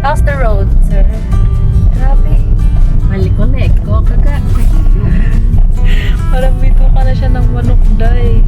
How's the road, sir? Grabe. Mali-connect ko kaga. Parang bito ka na siya ng manok, day.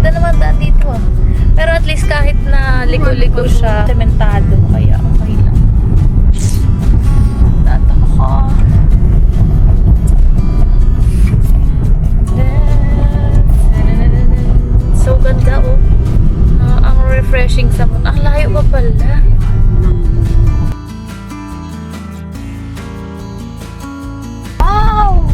Ganda naman daan dito ah. Pero at least kahit na liko-liko siya, sementado, kaya okay lang. Nataka ko. So ganda oh. Ang refreshing sa mood. Ang layo pa pala. Wow!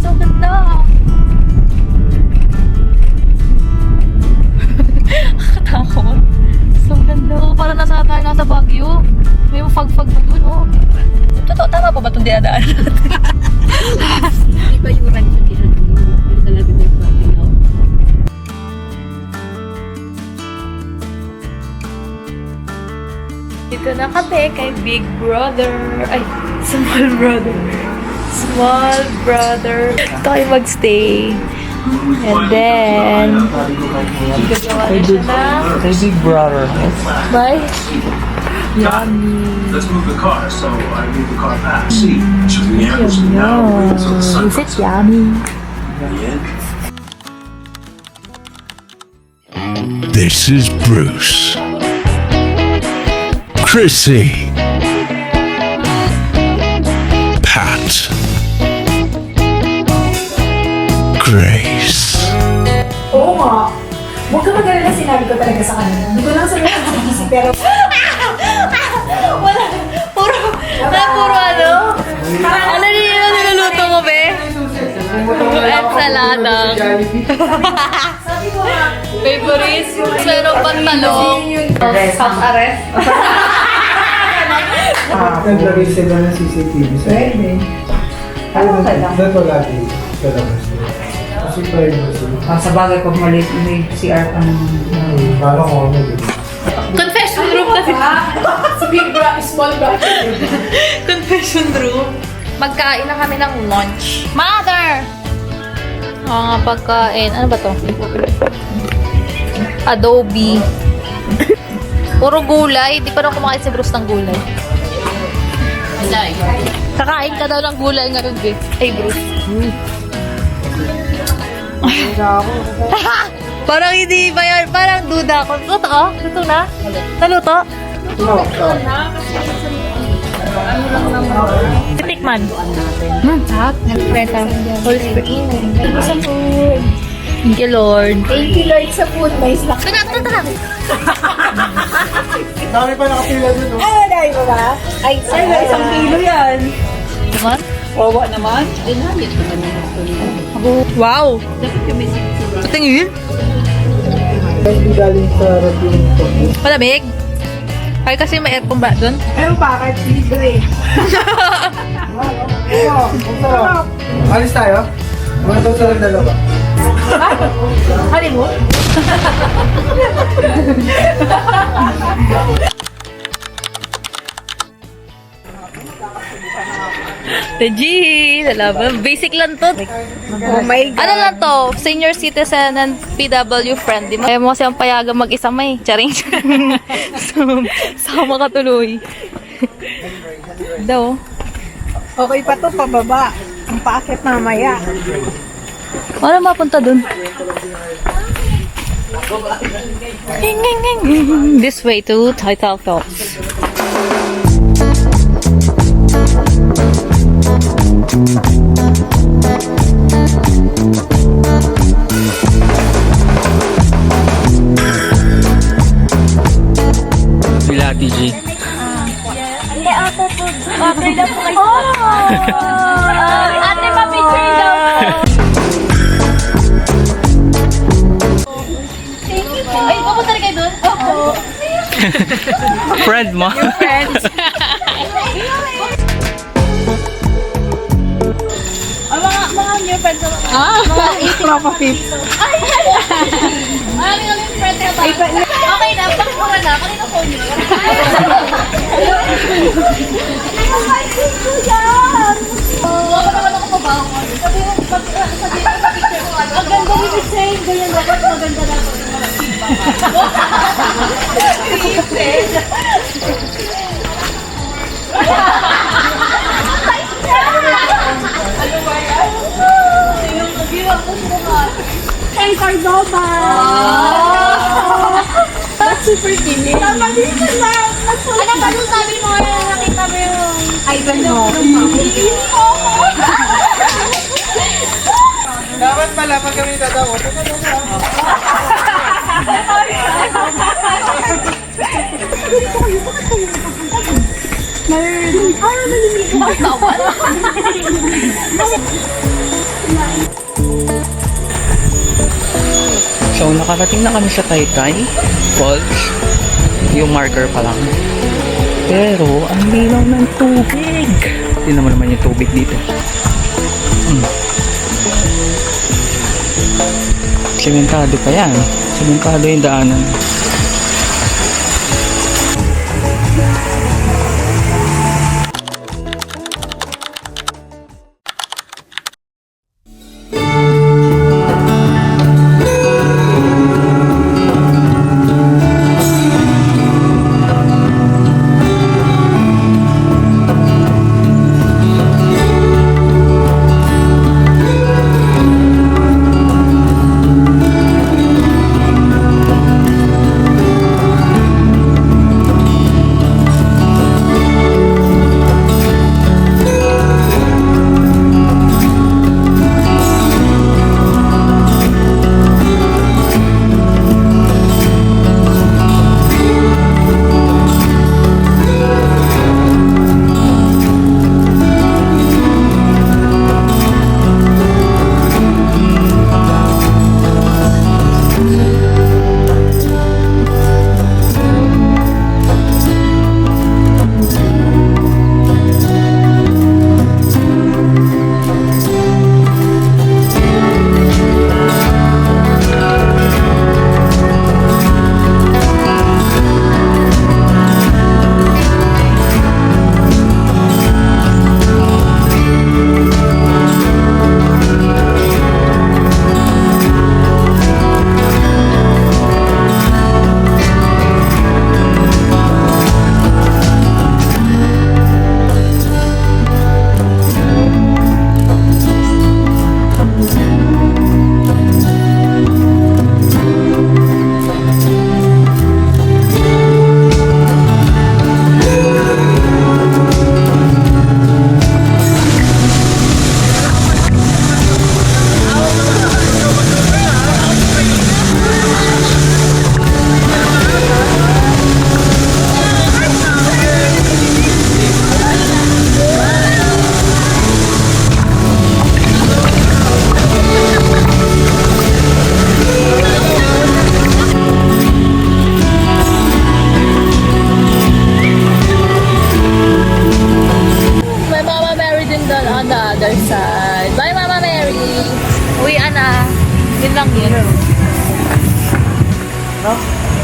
So ganda. Katakot. So ganda. Parang nasa tayo nasa Baguio. May fag-fag na doon oh. Totoo, tama po ba itong dinadaan natin? Iba yung rancho dito. Yung talaga may parking lot. Dito na kami kay Big Brother. Ay, Small Brother. Small Brother. Dito kayo magstay. And then, gagawa na siya na. Hey, Big Brother. Bye. Yummy. Let's move the car. So I move the car back. See, should we ambush them now or wait until the sun Is it comes up? yummy? This is Bruce. Chrissy. Pat. Grace. Oo nga. Huwag ka mag-alala, sinabi ko talaga sa kanila. Hindi ko lang sabihin sa isip, pero... Wala. Puro ano? Ano yung niluluto mo, be? Ensalada. Sabi ko nga, Favorite? Meron pang talong. House arrest? Naglagay sila ng CCTV sa pwede. Ano ka lang? Dato lagi sa labas. Kasi privacy. Sa bagay ko maliit may CR ang... Parang ako ano. Confession room kasi. Big bra, small bra. Confession room. Magkain na kami ng lunch. Mother! Mga pagkain. Ano ba to? Adobe. Puro gulay. Di pa rin kumakain si Bruce ng gulay. Kakain ka daw ng gulay ngayon, Be. Ay, Bruce. Parang hindi ba yan? Parang duda ako. Totoo? Luto na? Naluto? Tikman. Sarap. Nag-presa. Holy Spirit. Thank you, Lord. Thank you, Lord, sa food. May snack. Tara. Dami pa nakapila dun, no? Ay, dahil mo ba? Ay, sir, isang kilo yan. Tikman? Wawa naman. Wow! Tingin? Hindi galing sa radio nito. Malamig? Ay, kasi may aircon ba doon? Ano pa? Kahit libre. Oo, ang sarap. Alis tayo? Mga daw sa dalawa. Hali mo? Teji! Lalaban. Basic lang to. Oh my God. Ano lang to? Senior citizen and PW friendly. Kaya mo siyang payagan mag-isa may. Charing. Sama ka tuloy. Daw. Okay pa to, pababa. Ang paakit mamaya. Wala mapunta dun. This way to Taital Falls. Sila TG. Hindi, ate po. Papay na po kayo. Ate, pa-picture daw. Ay, pupunta na kayo doon? Opo. Friend mo? Friends. Mga new friends ako. Mga 18. Propa fit. Maraming kami friends na ba? Okay na, pagmura na. Kanina phone nyo. Huwag naman ako mabaho ko. Sabi mo, sa picture ko, ang ganda ni Miss Jane. Ganyan dapat maganda na. Hey, Cordoba! That's super kilig. Tama din na. Ano sabi mo na nakita mo yung Ivanhoe? Dapat pala pag kami tatawa. So, nakarating na kami sa Taytay Falls. Yung marker pa lang. Pero, ang linaw ng tubig. Tingnan mo naman yung tubig dito. Sementado pa yan. Sementado yung daanan.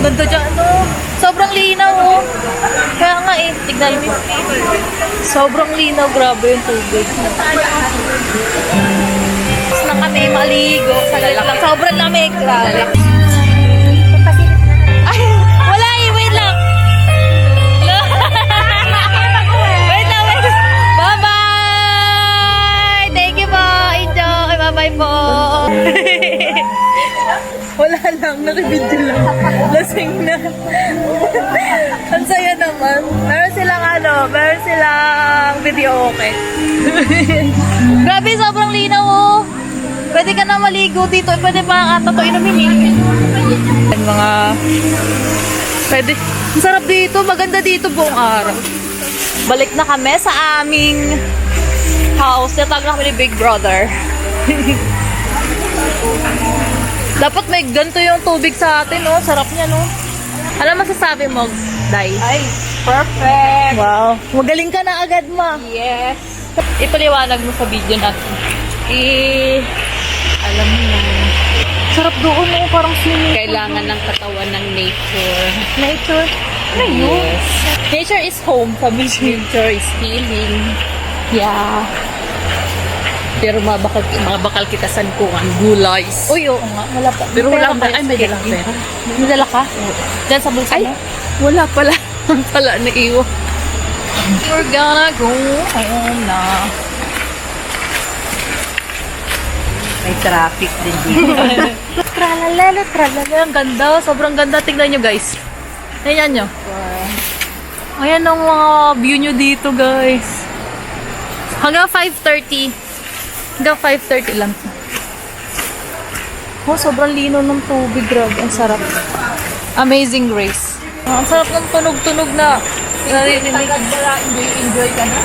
Ganda dyan, no? Sobrang linaw, oh. Kaya nga eh, tignan mo. Sobrang linaw, grabe yung tubig. Tapos na kami maligo. Sobrang lamig, grabe. Ay, wala eh, wait lang. Wait lang, wait. Bye-bye! Thank you po, enjoy. Bye-bye po. Wala lang, nakibidyo lang. Lasing na. Ang saya naman. Meron silang video okay. Grabe, sobrang linaw, oh. Pwede ka na maligo dito. Pwede pa ata to inumin, eh. Pwede. Ang sarap dito. Maganda dito buong araw. Balik na kami sa aming house. Natag na kami ni Big Brother. Dapat may ganito yung tubig sa atin, no? Sarap niya, no? Ano masasabi mo, Day? Ay, perfect! Wow. Magaling ka na agad, ma. Yes! Ipaliwanag mo sa video natin. Alam mo na, Sarap doon, no? Parang swimming. kailangan ng katawan ng nature. Nature. Ano yun? Yes. Nature is home, sabi siya. Nature is healing. Yeah. Pero mabakal kita sa kuhan, gulay. Uy, oo nga. Wala pa. Pero wala Pera ka, ay may dalang pera. May dala ka? Diyan sa bulsa Ay, mo? wala pala. Wala na iwan. We're gonna go home na. May traffic din dito. Tralalala, tralala. Ang ganda. Sobrang ganda. Tingnan nyo guys. Tingnan nyo. Ayan ang mga view nyo dito guys. Hanggang 5:30. Hanggang 5:30 lang. Oh, sobrang lino ng tubig. Grabe, ang sarap. Amazing Grace. Ang sarap ng tunog-tunog na naririnig. Enjoy ka na.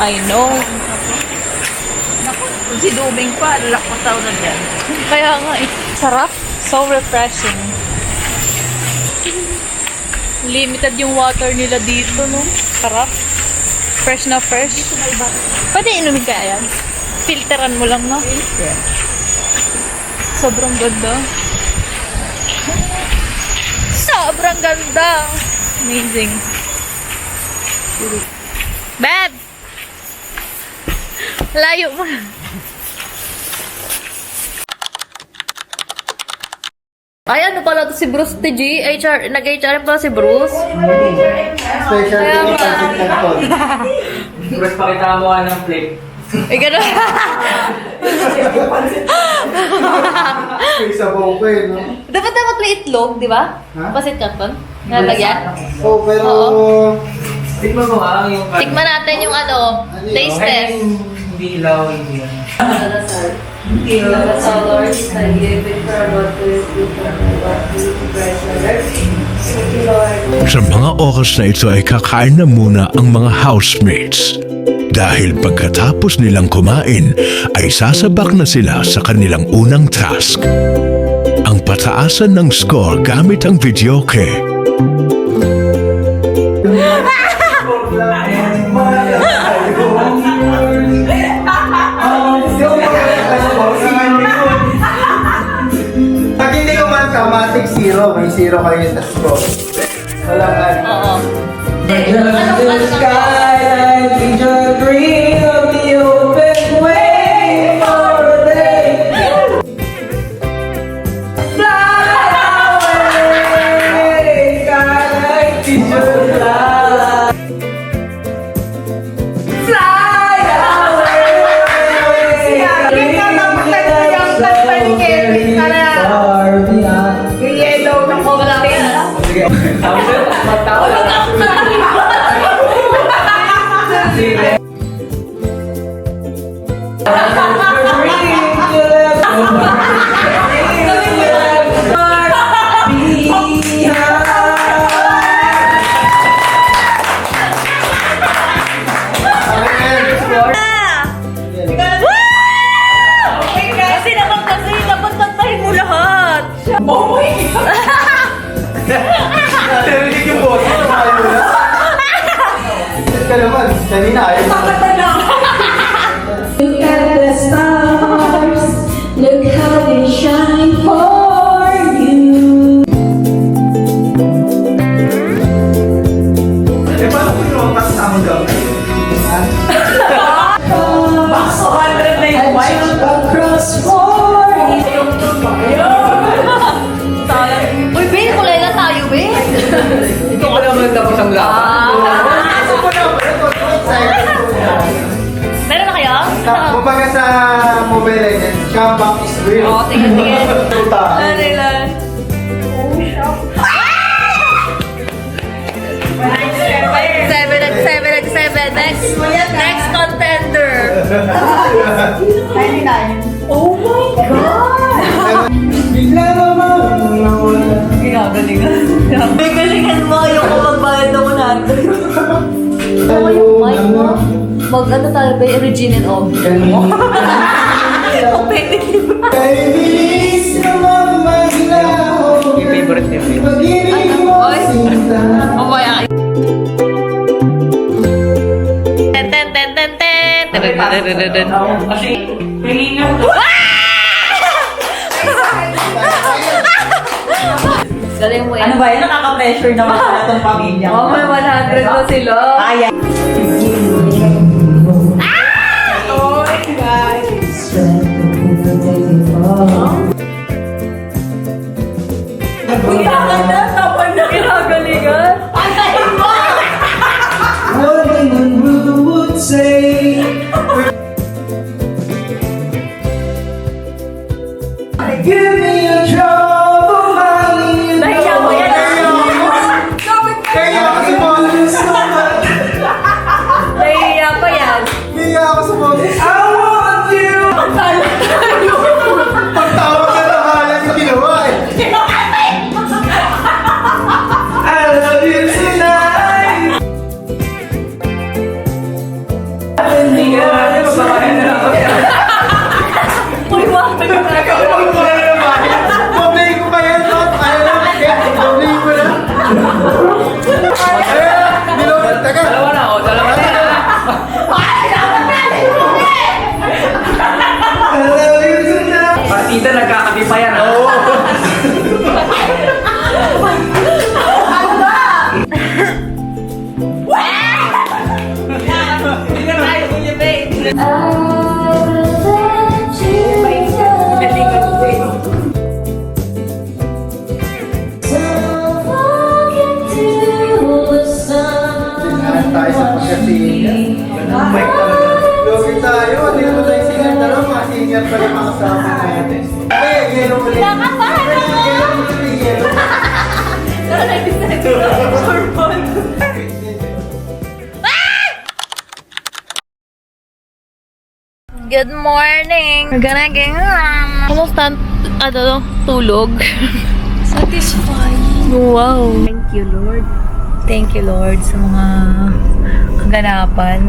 I know. Si Duming pa, lalakpataw na dyan. Kaya nga eh. Sarap. So refreshing. Limited yung water nila dito, no? Sarap. Fresh na fresh. Pwede inumin kaya yan? Filteran mo lang, no? Sobrang ganda. Sobrang ganda. Amazing. Beb! Layo mo. Ay, ano pala to si Bruce TG? Nag-HR pala si Bruce. Special day traffic control. Mas pakita mo ng plate. Eh, gano'n. Isa po ko eh, no? Dapat may itlog, di ba? Ha? Pasit canton. Nalagyan. Oh, pero... Tikman mo nga yung... Tikman natin yung ano, taste test. Hindi ilaw, hindi yan. Sa mga oras na ito ay kakain na muna ang mga housemates. Dahil pagkatapos nilang kumain, ay sasabak na sila sa kanilang unang task. Ang pataasan ng score gamit ang videoke. Pag hindi ko man automatic zero, may zero kayo sa score. Walang ano. Oo. Kasi naman kasi dapat tantahin mo lahat. Narinig yung boses, ayaw na. Sit ka naman, kanina ayaw na. Look at the stars, look how they shine for you. Eh, paano kung yung mga kasama daw? Across for you. Uy, Ben, kulay na tayo, Ben. Ito ka naman tapos ang laban. Meron na kayo? Kumbaga sa Mobile Legends, comeback is real. Oo, tingin. Tuta. Ano lang? Seven. Next contender. Bigla naman nawala. May galingan mo, ayoko magbayad ako natin. Mag-ano tayo ba? Origin and all. Kaibilis naman maglaho. Yung favorite niya. Pag-ibig mo Oy. sinta. Mamaya. Ten. Kasi, pingingan ko. Galing mo yan. Ano ba yan? Nakaka-pressure naman sa itong pamilya. Oh, may 100 na sila. Kaya. Oh my God. What anyone would say. Give me a job of money. Nahiya mo yan. Kaya ako sa bonus. Nahiya pa yan. Kaya ako sa bonus. I want you. Pagtawag ka na halang yung ginawa eh. I love you tonight. Hindi ka natin mababayan na ako. Poblay ko ba yan? Ayaw na. Poblay ko na. Ayun. Teka. Dalawa na. I love you tonight. Partida, nagkakabi pa yan. Oo. Tayo sa pagkasinya. Logi tayo. Hindi naman tayo singer na lang. Mga singer pa rin mga kasama natin. Eh, yellow ulit. Yellow ulit. Yellow. Good morning! We're gonna get Kumusta? Tulog? satisfying. Wow. Thank you, Lord. Thank you, Lord, sa mga kaganapan.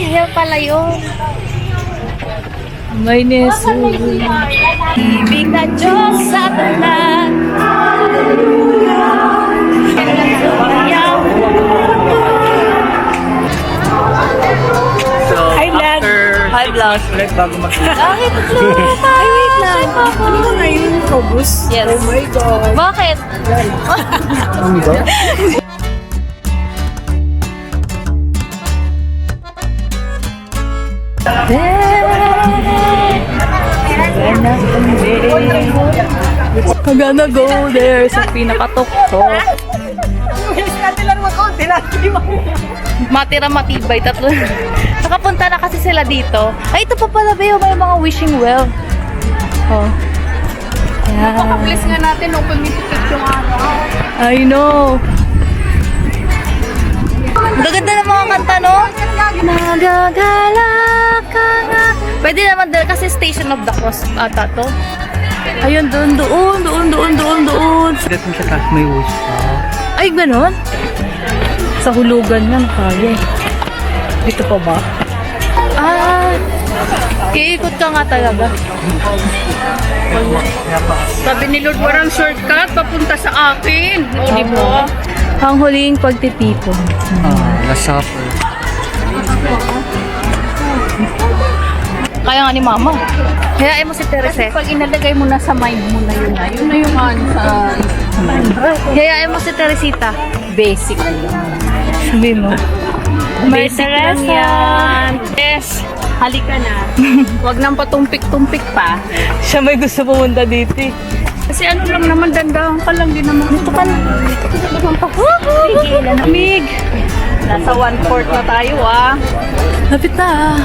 Yan pala yun. May neso. Ibig na Diyos sa tanan. So, Vlog. Hi, vlog. ulit bago mag-sleep. Bakit lupa? Ay, wait lang. Ano ka ngayon? Kobus? Yes. Oh my God. Bakit? I'm gonna go there sa pinakatuktok. Matira matibay, tatlo. Nakapunta na kasi sila dito. Ay, ito pa pala ba yung may mga wishing well? Oh. Yan. Please nga natin nung pumipipit yung araw. I know. Gaganda ng mga kanta, no? Nagagala ka nga. Pwede naman dahil kasi Station of the Cross ata to. Ayun, doon. Dito sa taas may wish pa. Ay, ganon? Sa hulugan na, kaya. Dito pa ba? Ah, iikot ka nga talaga. Sabi ni Lord, warang shortcut, papunta sa akin. O, di ba? Ang huling pagtitipon. Last supper. Kaya nga ni Mama. Hayain mo si Teresa. Pag inalagay mo na sa mind mo na yun na yung ano sa Hayain mo si Teresita. basic. Sabi mo. Basic lang yan. Yes. Halika na. Huwag nang patumpik-tumpik pa. Siya may gusto pumunta dito eh. Kasi ano lang naman, dandahan ka lang din naman. Dito ka na. Sige, Amig! nasa 1/4 na tayo ah. Lapit na ah.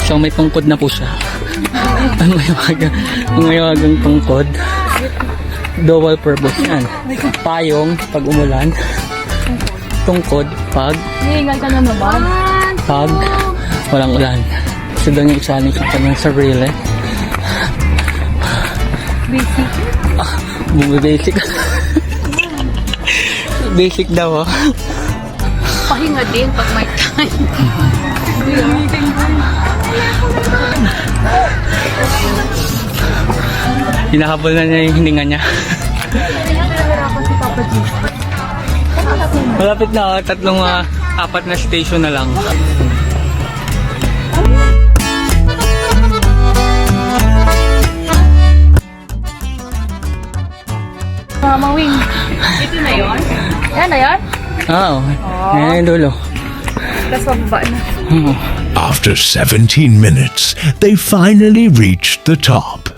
So may tungkod na po siya. Ang mayawagang tungkod. Dual purpose yan. Payong pag umulan. Tungkod pag Hihingal ka na naman. pag walang ulan. Gusto daw niya isanin sa kanyang sarili. Basic. Basic. Basic daw oh. Pahinga din pag may time. Hinahabol na niya yung hininga niya. Malapit na oh. Apat na station na lang. Mama Wing. Ito na yun? Yan na yan? Oo. Yan yung dulo. Tapos mababa na. After 17 minutes, they finally reached the top.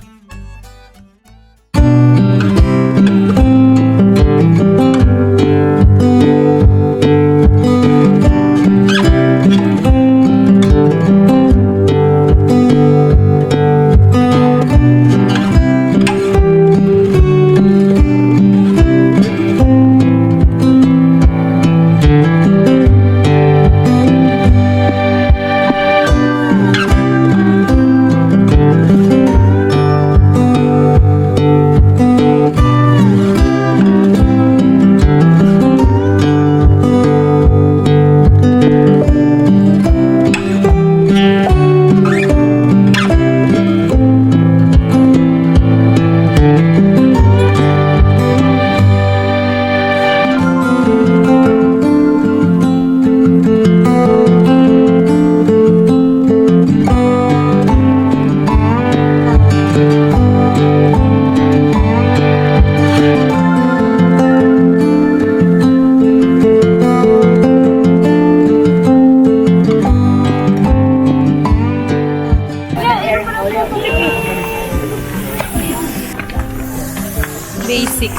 Basic.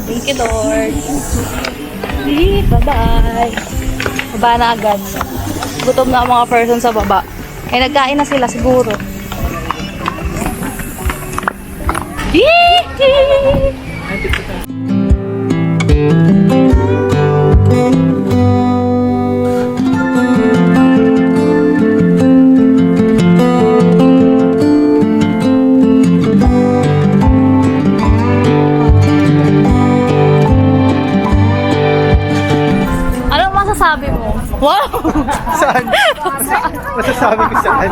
Thank you, Lord. Bye-bye. Baba na agad. Gutom na ang mga person sa baba. Eh, nagkain na sila siguro. Anong masasabi mo? Wow! Saan? Masasabi ko saan?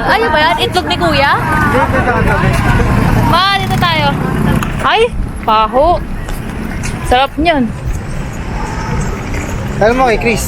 Ano ba yan? Itlog ni Kuya? Dito sa katabi. Ma, dito tayo. Ay, paho. Sarap niyan. Alam mo kay Chris?